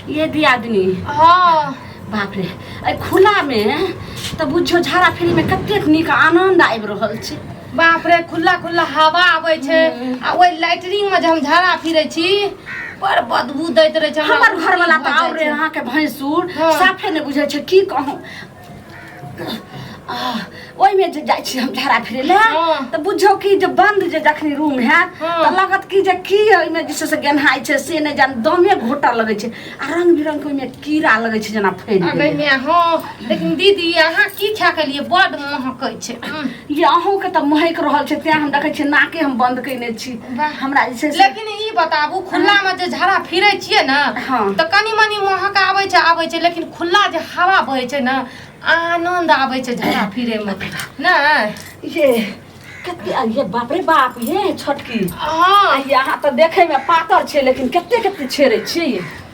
ये दियादनी हाँ बाप रे अ खुला में त बुझो झाड़ा फिरी में कतेक निक आनंद आबि रहल छै। बाप रे खुला खुला हवा आबै छै आ ओइ लैटरिन में जे हम झाड़ा फिरै छी बड़ बदबू दैत रहे छै। हमर घर वाला त और रे अहाँ के भैंसुर साफे ने बुझै छै की कहूं। ओइ में जे जाइ छी हम झाड़ा फिरे ले त बुझो कि जे बंद जे जखनी रूम है त लगत कि जे की ओइ में जे से गेनहाई छै से ने जान दमे घोटा लगै छै आ रंग बिरंग ओइ में कीड़ा लगै छै जना फैल गेलै। अबे में हां लेकिन दीदी अहाँ की खा के लिए बड़ महकै छै। ये अहूं के त महक रहल छै ते हम देखै छी नाके हम बंद कइने छी हमरा जे छै। लेकिन ई बताबू खुला में जे झाड़ा फिरै छियै ना त कनी मनी महक आबै छै लेकिन खुला जे हवा बहै छै ना आनंद आबै छै झाड़ा फिरे में ना। ये कते ये बाप रे बाप ये छोटकी हां यहाँ त देखे में पातर छै लेकिन कते कते छेड़े छी।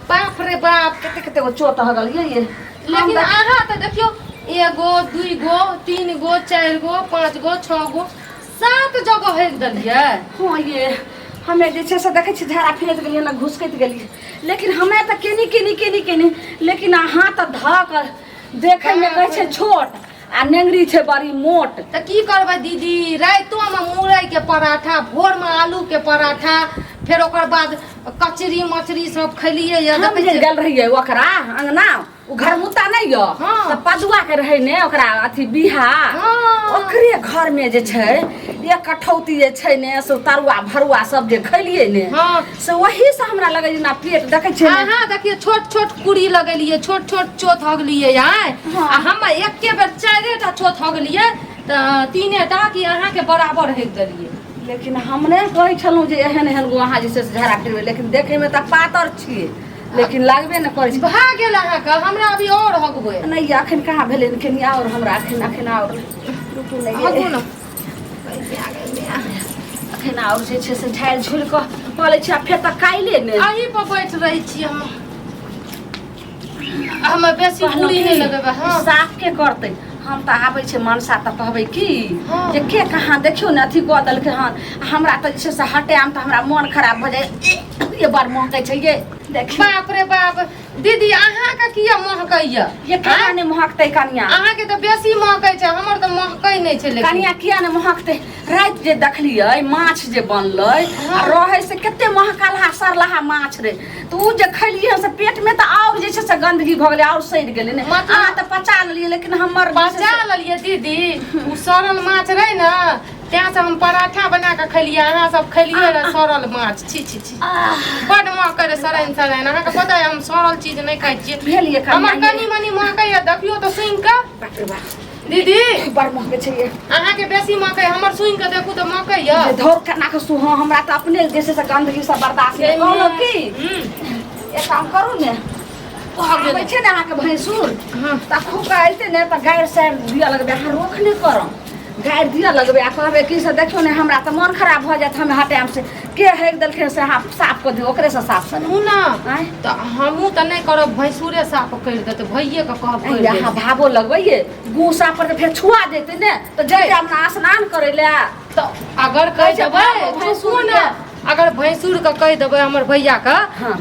बाप रे बाप कते कते गो चोट ह गल ये लेकिन अहाँ त देखियो एगो दुई गो तीन गो चार गो पांच गो छह गो 7 जगह हेक दलिए। हां ये हमें जे छै से देखे छी झाड़ा फिरत गेलिए ना घुसकैत गेलिए लेकिन हमें त केनी लेकिन अहाँ त धक देखे में कहै छै छोट आ नेंगरी छै बड़ी मोट। त की करबै दीदी रातो में मुरई के पराठा भोर में आलू के पराठा फिर ओकर बाद कचरी मछली सब खलिए या हम जे गेल रहिए ओकरा अंगना उ घर मुता नहीं य त पदुआ के रहे ने ओकरा अथी बिहा ओकरे घर में जे छै एक कठौती जे छै ने से तरुआ भरुआ सब जे खलिए ने से वही से हमरा लगे ना पेट देखे छै। हां देखिए छोट छोट कुड़ी लगेलिए छोट छोट चोथ हगलिए आ हम एके बेर 4टा चोथ हगलिए त 3टा की अहाँ के बराबर हेक देलिए। लेकिन हमने कहै छलौ जे एहन एहन गो अहाँ जे से झाड़ा फिरबै लेकिन देखे में त पातर छिए लेकिन लागबे न करै छै। भाग गेल अहाँ का हमरा अभी और हगबै नहीं अखन कहाँ भेलै कनी और हमरा अखन और रुकू नहीं हगू न अखन और जे छै से झाइल झुल क कहले छी फेर त काइले ने अही पर बैठ रही छी हम बेसी पूरी नहीं लगेबे। हां साफ के करतै हम त आबै छै मनसा त कहबै की जे के कहाँ देखियो न अथी क देलकै हन हमरा त जे छै से हटाम त हमरा मन खराब भ जाय ये बार महकै छै ये देखी। बाप रे बाप दीदी अहाँ का किया महकैया ये कहाँ ने महकतै कनिया अहाँ के त बेसी महकै छै हमर त महकै नै छै। लेकिन कनिया किया ने महकतै रात जे देखलियै माछ जे बनलै रहै से कते महकलहा सरलहा माछ रे त उ जे खलियै से पेट में त और जे छै से गंदगी भ गेलै और सड़ गेलै ने अहाँ त पचा लेलियै लेकिन हमर पचा लेलियै दीदी उ सरल माछ रहे न त्या से हम पराठा बना के खलिए अहाँ सब खलिए रे सरल माछ छी छी छी बड महकै रे सरैन अहाँ के पता है हम सरल चीज नहीं खाइ छियै हमर कनी मनी महकै है देखियो त सुन के बाप रे बाप दीदी बड़ महकै छै ये अहाँ के बेसी महकै हमर सुन के देखू त महकै है धौर कना के सुहा हमरा त अपने जैसे से गंदगी सब बर्दाश्त नहीं कहलो की एक काम करू ने आबै छै ने अहाँ के भैंसुर त खूब आइते ने त गायर से दिया लगबे अहाँ रोक नहीं करम गायर दिया लगबे आ कहबे कि से देखियो ने हमरा त मन खराब भ जात हम हटाम से के हेक देलखे से अहाँ साफ कर दे ओकरे से साफ कर सुन ना त हमहू त नहीं करब भैंसुरे साफ कर देत भइये के कहब कर दे यहाँ भावो लगबैये गुसा पर फिर छुआ देते ने त जइते अपना स्नान करे ले त अगर कह देबै सुन अगर भैंसुर के कह देबै हमर भैया का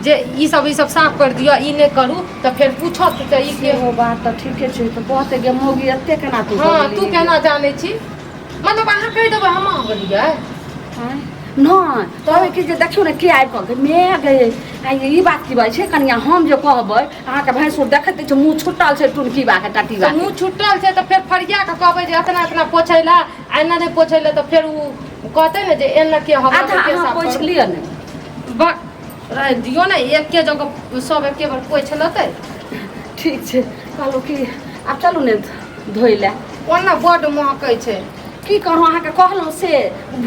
जे ई सब साफ कर दियो ई नहीं करू त फिर पूछत त ई के हो बात त ठीके छै त कहते गे मोगी एते केना तू हां तू केना जानै छी मतलब अहाँ कह देबै हम आ गेलियै नहीं तबे कि जे देखियो ने के आबि के मैं गए ई बात की बात छै कनिया हम जे कहबै अहाँ के भैंसुर देखत छै मुंह छुटल छै टुनकीबा के टटीबा मुंह छुटल छै त फिर फरिया के कहबै जे इतना इतना पोछैला आइना नहीं पोछैला त फिर उ कहते ने जे एना के हम के साफ पोछ लियो ने रह दियो ना एक के जगह सब एक बार पोछ लेतै ठीक छै कहलो कि अब चलू ने धोइ ले ओना बड महकै छै की करू अहाँ के कहलौ से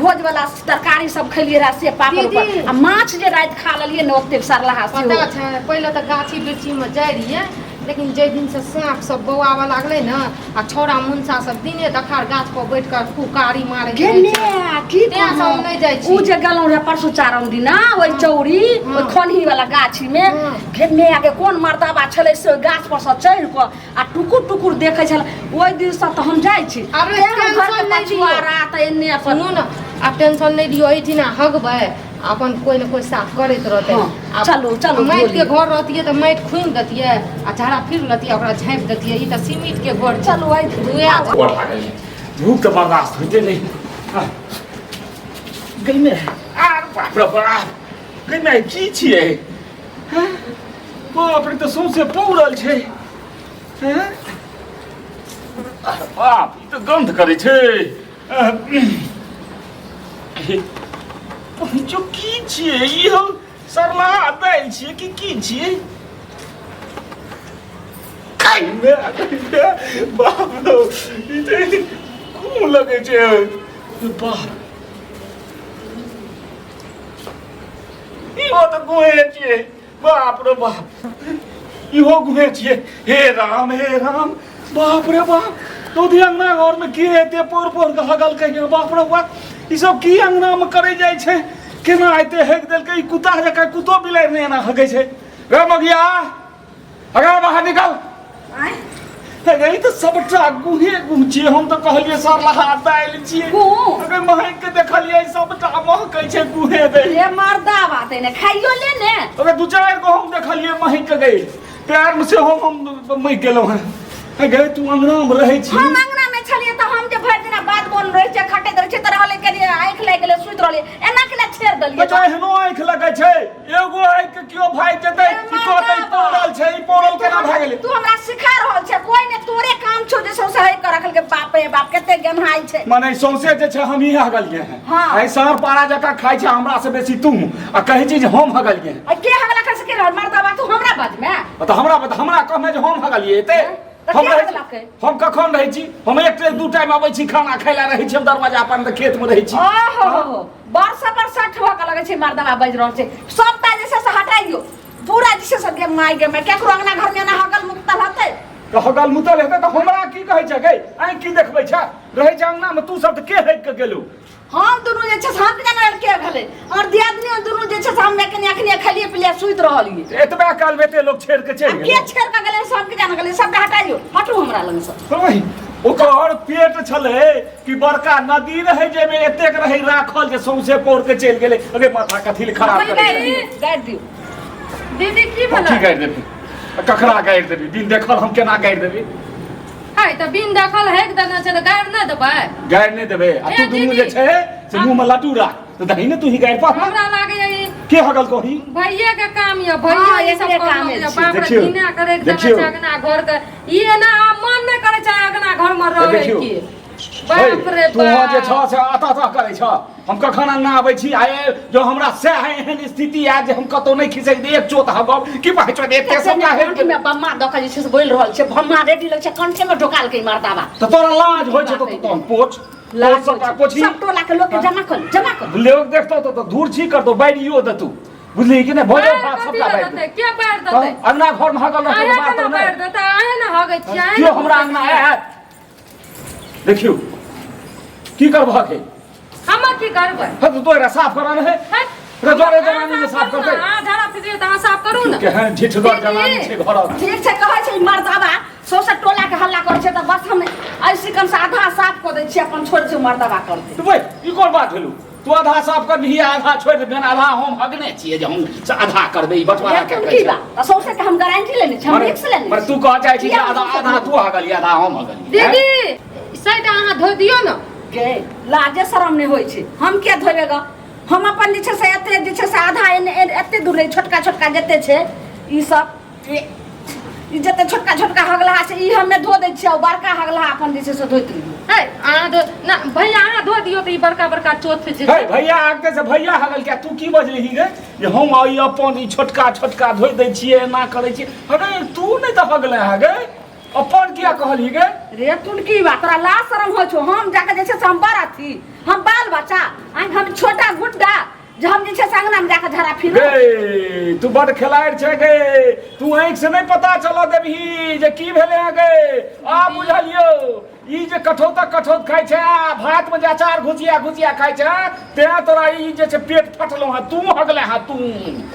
भोज वाला तरकारी सब खलिए रहा से पापड़ आ माछ जे रात खा लेलिए ने ओते सरलहा से पता छै पहिले त गाछी बिरछी में जाय रहिए लेकिन जे दिन से सांप सब बौआवा लागले न आ छोरा मुंसा सब दिने दखार गाछ पर बैठ कर फुकारी मारे गेने की त्या सब नहीं जाय छी उ जे गलौ रे परसु चारम दिना ओइ चौरी ओइ खनही वाला गाछी में गेने आगे कोन मर्दाबा छले से गाछ पर से चढ़ क आ टुकुर टुकुर देखे छल ओइ दिन से त हम जाय छी अरे टेंशन नहीं लियो रात एने सुनू न अब टेंशन नहीं लियो एठिना हगबै अपन कोई न कोई साफ करैत रहतै हाँ, चलो चलो माटि के घर रहतियै तऽ माटि खुनि देतियै आ झाड़ा फिर लेतियै ओकरा झाँपि देतियै ई तऽ सीमेंट के घर चलो आई धूप तो बर्दाश्त होते नहीं गई में बाप रे बाप गई में की छिए बाप रे तो सौंसे पौरल छै बाप ई तो गंध करे छै जो की छिए ई हो सरला दालि छिए की छिए खाइ में बाप रे ई ते कोन लगे छै बाप इहो तऽ गुहे छिए बाप रे बाप इहो गुहे छिए हे राम बाप रे बाप तो अंगना घर में की हेते पोर के हगल कहियो बाप रे बाप ई सब की अंगना में करे जाय छै केना आइते हेक देलकै ई कुत्ता जकां कुत्तो बिलाइ ने एना हगै छै रे मगिया अगर बाहर निकल गई तो सबटा गुहे छिए हम तो कहलिए सर लहा दालि छिए अगर महक के देखलिए सबटा महकै छै गुहे दे ये मर्दा बात है ने खाइयो ले ने अगर दू चार गो हम देखलिए महक के गई पैर में से हम महि गेलौ है गई तू अंगना में रहै छी हम अंगना में छलिए त हम जे भर दिन बात बोल रहै छै खटे रहै छै त रहले के आंख लाग गेले सुइत रहले एना के छेड़ देलिए बच्चा एहनो आंख लगै छै एगो आंख के कियो भाई जेतै ई कहतै पौरल छै ई पौरल केना भ गेलै तू हमरा सिखा रहल छै कोई ने तोरे काम छौ जे सौसे है कर रखल के बाप रे बाप कते गन्हाई छै माने सौसे जे छै हम ही हगलिए हैं हाँ। ऐ सार पारा जका खाइ छै हमरा से बेसी तू आ कहै छी जे हम हगलिए हैं आ के हगला कर सके रहल मर्दा बात तू हमरा बात में त हमरा कहमे जे हम हगलिए एते हम कखन रहै छी हम एक दू टाइम आबै छी खाना खाइला रहै छी हम दरवाजा अपन खेत में रहै छी ओहो वर्षा ठोक लगे छै मर्दवा बज रहल छै सबटा जैसे से हटाइयो पूरा जैसे से गेम माय गेम में केकरो अंगना घर में ना हगल मुक्तल हते तो हगल मुतल हेतै त हमरा की कहै छै गै आइ की देखबै छै रहै छै अंगना में तू सब त के हट के गेलौ हम दुनु जे छै हम केना के भेले और दियादनी दुनु जे छै हम कनी अखनी खलिए पिलिए सुइत रहलिए एतबे काल बेटे लोग छेड़ के चलि के छेड़ के गेले सब के जान गेले सब हटाइयो हटू हमरा लग से ओइ ओकर पेट छले कि बड़का नदी रहे जे में एतेक रहे राखल जे सौसे पौर के चलि गेले अगे माथा कथि खराब करे गाड़ दियो दीदी की भला की गाड़ देबी कखरा गाड़ देबी दिन देखल हम केना गाड़ देबी हाय त बिन देखल हेक देना छै त गाड़ न देबै गाड़ नहीं देबे आ तू दुनु जे छै से मुंह में लट्टू राख त दही न तू ही गाड़ पा हमरा लागे के हगल कोही भैया के काम या भैया ये सब काम है बाप रे दिना करे के अगना घर के ये ना मन न करे छै अगना घर में रहे के बाप रे तू जे छ से आता करे छ हम कखन अंगना आबै छी आए जो हमरा से है एहन स्थिति आ जे हम कतो नहीं खिसै दे एक चोट हगब की बात छ एते सब ना है में बम्मा दखा जे छै से बोल रहल छै भम्मा रेडी लग छै कंठे में ढोकाल के मारतावा त तोरा लाज होय छै त तू पोछ लाज सब टोला के लोग के जमा कर लोग देखतो तो धूर छी करतो बाइडियो दे तू बुझली कि नहीं भोजन भात सबटा बाइड दे के बाइड देते अंगना घर में हगल रह बात नहीं बाइड देते आए ना हगै छी आए क्यों हमरा अंगना है देखियो की करबा के हम की करबै ह तो तोरा साफ कराना है रे जोरे जमाने में साफ करते हां झाड़ा फिर त साफ करू ना केहन झिठगर जमाने छै घर ठीक छै कहै छै मर्दावा सौसे टोला के हल्ला करै छै त बस हम ऐसी कम से आधा साफ क दै छी अपन छोड़ छै मर्दावा करते तो भाई ई कोन बात भेलु तू आधा साफ कर भी आधा छोड़ दे आधा हम हगने छिए जे हम आधा करबे ई बटवारा के की बात सौसे के हम गारंटी लेने छी हम रिस्क लेने पर तू कह चाहे छी आधा तू हगली आधा हम हगली दीदी साइड अहाँ धो दियो ना के लाजे शरम नहीं होय छै हम के धोबेगा हम अपन जे छै से एते जे छै से आधा एते दूर छोटका छोटका जते छै ई सब ई जते छोटका छोटका हगला छै ई हमे धो दै छियै बड़का हगला अपन जे छै से धोइत रहियो है अहाँ धो ना भैया अहाँ धो दियो त ई बड़का बड़का चोथ छै हे भैया आगे से भैया हगल के तू की बजली रे जे हम आई अपन ई छोटका छोटका धोइ दै छियै ना करै छियै अरे तू नहीं त हगले हगे अपन किया कहली गे रे तुन की बात तोरा ला शरम हो छो हम जाके जे छै से हम बड़ा थी हम बाल बच्चा हम छोटा गुड्डा जे हम जे छै से अंगना में जाके झरा फिर गे तू बड़ खिलाड़ छै गे तू आंख से नहीं पता चलो देबही जे की भेले गे आ बुझलियो ई जे कठौत खाइ छै आ भात में जे अचार घुचिया खाइ छै ते तोरा ई जे छै पेट फटलो है तू हगले है तू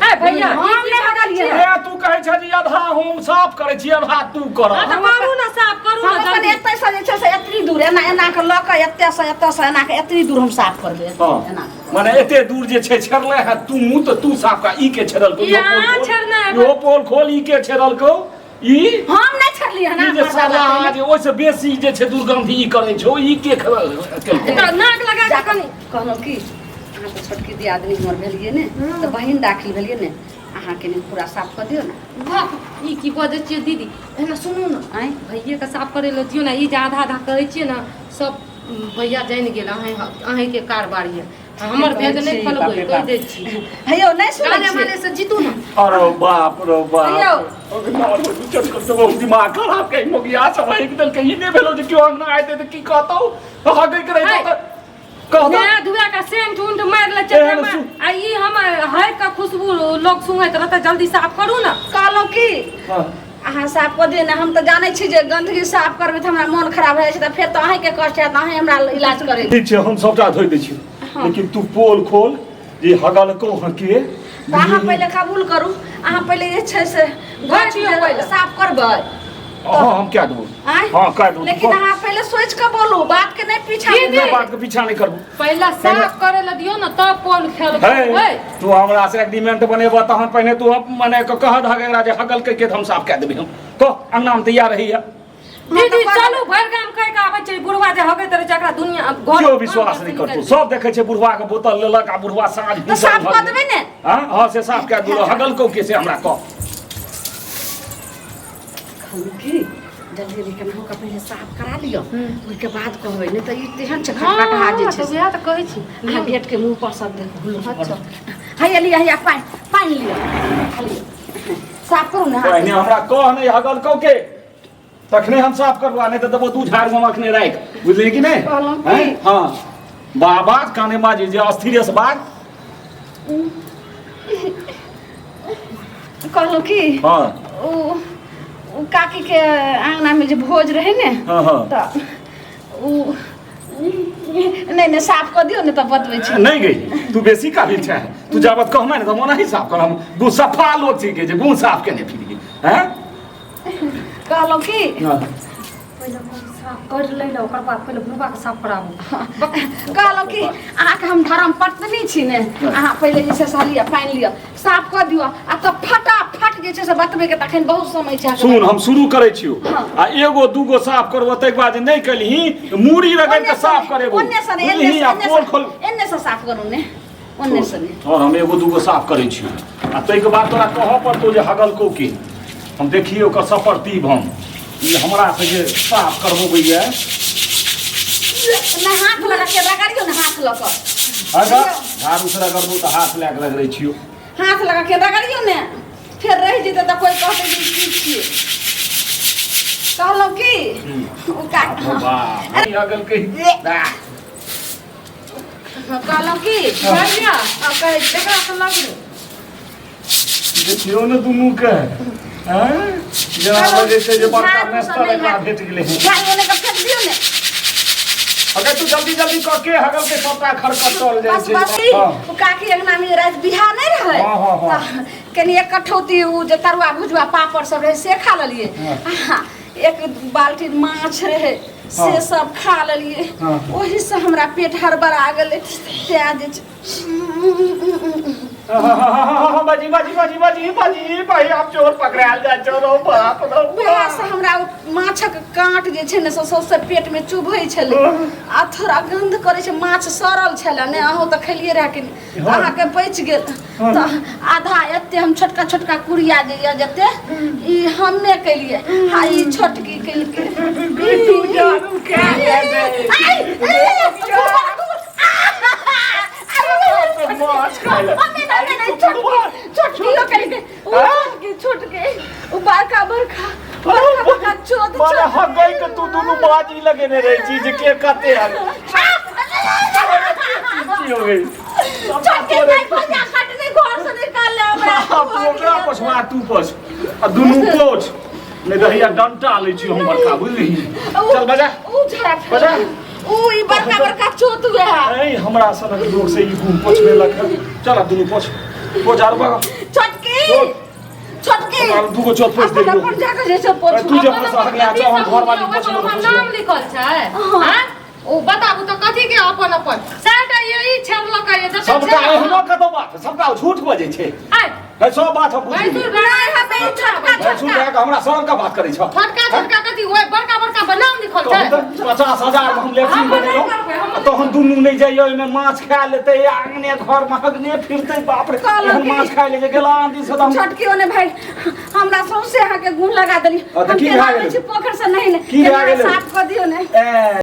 है भैया हम नहीं हगलिए ए तू कहै छै जे आधा हम साफ करै छी आधा तू कर त मारू ना साफ करू हम ना अपन एते से जे छै से एतनी दूर एना के ल के एते से एना के एतनी दूर हम साफ करबे एना माने एते दूर जे छै छरले है तू साफ का ई के छरल को यहाँ छरना है। यो पोल खोल ई के छरल को ई हम नहीं छरली है ना ई जे साला आज ओइ से बेसी जे छै दुर्गंधी ई करे छो ई के एकरा नाक लगा के कनी कहलो कि अहाँ तो छोटकी दी आदमी हमर भेलिए ने तो बहिन दाखिल भेलिए ने अहाँ के पूरा साफ कर दियो ना वाह ई की बजै छियै दीदी एना सुनू ना आइ भैया के साफ करे ले दियो ना ई जे आधा आधा कहै छियै ना सब भैया जानि गेल अहीं के कारबारी है हमर भेद नहीं फलबै कह दै छी हेयो नहीं सुनै गाने छी माने से जीतू ना अरे बाप रे हेयो बाप चल कर तो दिमाग खराब कहीं मोगिया सब एक दल कहीं नहीं भेलो जे क्यों अंगना आए थे तो की कहता हूं हां गई करे तो कहता नया धुआ का सेंट उंट मार ले चल आ ई हम है का खुशबू लोग सुंगत रहता जल्दी साफ करू ना कहलो कि हां अहाँ साफ कर दिए ना हम तो जाने छी जे गंदगी साफ करबे त हमरा मन खराब हो छै त फिर तो अहीं के कष्ट है त अहीं हमरा इलाज करे ठीक छै हम सबटा धोइ दै छी लेकिन तू पोल खोल जे हगल को के अहाँ पहले कबूल करू अहाँ पहले ये छै से घर पहिले साफ करबै हां हम क्या दू आइ हां कह दू लेकिन अहाँ पहले सोच के बोलू बात के नहीं पीछा मैं बात के पीछा नहीं करबू पहला साफ करे ले दियो ना तब पोल खेल हे तू हमरा से एग्रीमेंट बनेबा तहन पहले तू माने कह द एकरा जे हगल के हम साफ कर देबे हम को अंगना में तैयार रही है दीदी चलू भर गाम कह के आबै छै बुढ़वा जे हगै तरे जकरा दुनिया घर क्यों विश्वास नहीं करतू सब देखे छै बुढ़वा के बोतल लेलक आ बुढ़वा साँझ तो साफ कर देबै ने हां हां से साफ कर दू हगल को के से हमरा कह की जल्दी जल्दी केना होकर पहले साफ करा लियो ओइ के बाद कहबै नहीं त ई तेहन छ खटखटा जे छै से त कहै छी अहाँ गेट के मुंह पर सब देख अच्छा हैया लिया हैया पानी लियो साफ करू ना पहले हमरा कह नहीं हगल को के तखने हम साफ करवा नहीं तो देबो तू झाड़ में अखने राख बुझली कि नहीं हैं हां बाबा काने माजी जे अस्थिर से बात कहलो कि हां उ काकी के आंगना में जे भोज रहे ने हां हां त उ नहीं साफ कर दियो ने त बतबै छी नहीं गई तू बेसी काबिल छै तू जाबत कहमे ने त मोना ही साफ करम गु सफा लोग छी के जे गु साफ केने फिर हैं कहलो कि पहिले साफ कर ले लो ओकर बाद पहिले बुढ़वा के साफ कराबू कहलो कि अहाँ के हम धर्म पत्नी छी ने अहाँ पहले जे से सालिया पानी लियो साफ कर दियो आ त फटाफट जे छै से बतबै के तखन बहुत समय छै सुन हम शुरू करे छियो आ एगो दूगो साफ करबो तै बाद नहीं कलही मूड़ी रगड़ के साफ करेबो ओन्ने से बुझली आ पोल खोल एन्ने से साफ करू ने ओन्ने से और हम एगो दूगो साफ करे छियो आ तै के बाद तोरा कह पर तो जे हगल को के हम देखियो ओकर सपर्तीब हम ई हमरा से जे साफ करबो भैया ना हाथ लगा के रगड़ियो ना हाथ लगा अगर झाड़ू से रगड़बो त हाथ लग रगड़ै छियो हाथ लगा के रगड़ियो ने फिर रह जेते त कोई कहते कि की छिए कहलो कि ओ का वाह हगल के कहलो कि भैया आ कहे एकरा से लग रे देखियो न दुनू के हैं जेना लगे छै जे बड़का नेस्टर एकरा भेट गेलै है भाई ओने का फेंक दियो ने अगर तू जल्दी जल्दी क के हगल के सबटा खरकट चल जाय बस छै बस ओ काकी अंगना में रात बिहा नहीं रहे हां कनी एक कठौती उ जे तरुआ भुजवा पापड़ सब रहे से खा लेलिए एक बाल्टी माछ रहे से सब खा लेलिए ओही से हमरा पेट हड़बड़ा गेलै से आज बाजी बाजी बाजी बाजी बाजी भाई आप चोर पकड़ाल जा चोरो बाप रो भैया से हमरा माछक कांट जे छै ने से पेट में चुभै छलै आ थोड़ा गंध करे छै माछ सड़ल छलै ने अहूँ त खेलिए रह के अहाँ के बच गेल त आधा एते हम छोटका छोटका कुड़िया जे या जते ई हम्मे केलिए आ ई छोटकी केलके तू जानू के माछ खाइला छोटके बड़का बड़का चोद माने हगई के तू दोनों बाजी लगेने रही चीज के कते है की हो गई छोटके नहीं भजा काटने घर से निकाल ले हमरा आप ओकरा पछवा तू पछ आ दोनों पोछ नहीं दहिया डंटा ले छी हम बड़का बुझली चल बजा ऊ झड़ा बजा ऊ ई बड़का बड़का चोद हुए है ए हमरा सनक लोग से ई घूम पोछने लग चल दोनों पोछ पोछ आर बगा छोटके तू को चोट पोछ दे अपन जाके जैसे पोछ तू जे फंसा गया छ हम घर वाली पोछ नाम लिखल छै हां ओ बताबू त कथि के अपन साटा ये ई छेड़लो करे त सबका एहनो कतो बात सबका झूठ बजे छे आय है सब बात हम बुझी भैंसुर बनाए हते छोटका सुन रहा के हमरा शर्म का बात करै छ छोटका कथी होय बड़का बड़का बनाम लिखल छै 50,000 में हम लेफ्टिंग बनेलो तो हम दुनू नहीं जाइयो में माछ खा लेते आंगने घर में हगने फिरते बाप रे हम माछ खाइ ले जे गेला आंधी से हम छोटकी ओने भाई हमरा सौसे अहाँ के गुण लगा देली तो की भा गेलै पोखर से नहीं की भा गेलै साफ कर दियो ने